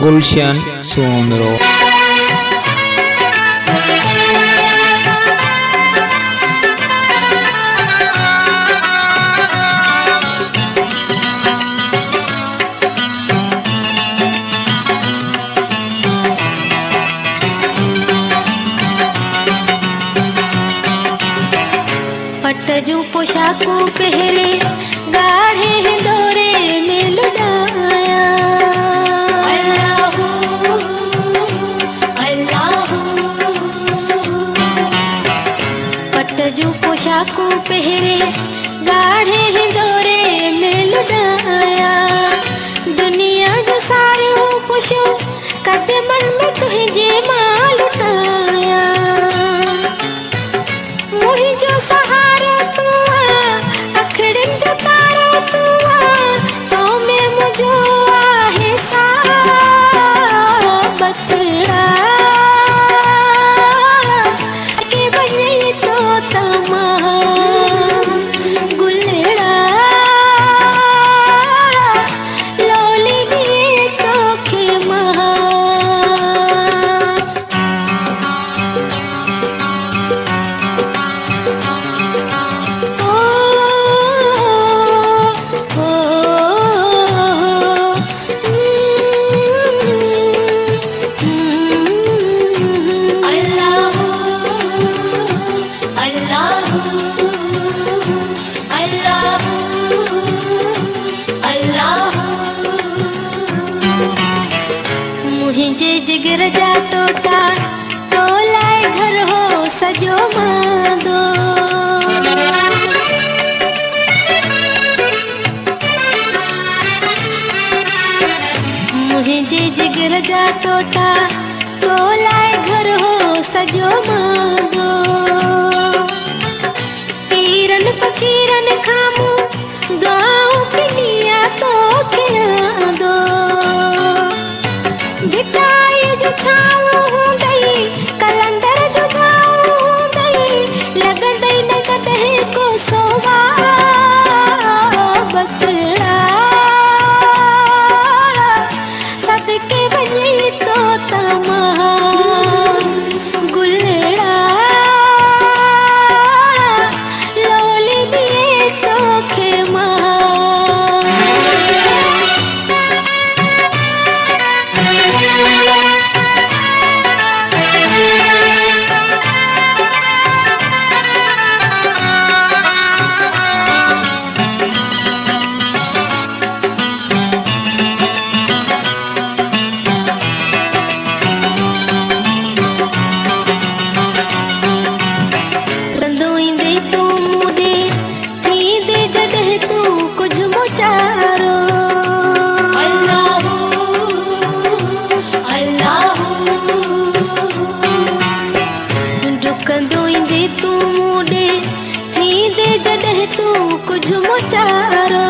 गुलशन सोमरो। पटजू पोशाकू पहरे गाढ़े हिंडोरे में लुटाया। अल्लाहू अल्लाहू। पटजू पोशाकू पहरे गाढ़े हिंडोरे में लुटाया। दुनिया जो सारे हो खुशो कदे मन में तुझे मां लुटाया। मोही जो सहारा तू अखड़न जो तारा तू तो में मुझो आहे सा बचड़ा के बने तो तमा गुलड़ा लोली दिए तो खेमा। मुझे जिगर जा टोटा तो लाए घर हो सजो मादो। मुझे जिगर जा टोटा तो लाए घर हो सजो मादो। पीरन फकीरन खामू दुआओं की निया तो खिला दो। भिटाई जो छाव हूँ गई कलंदर जो गाँव हूँ गई लगन दई न कदे को सोवा बचड़ा सदके बनी तो तमा गुलड़ा लोली दिए तो खेमा। तू मुडे थी दे जडे तू कुछ मोचारो।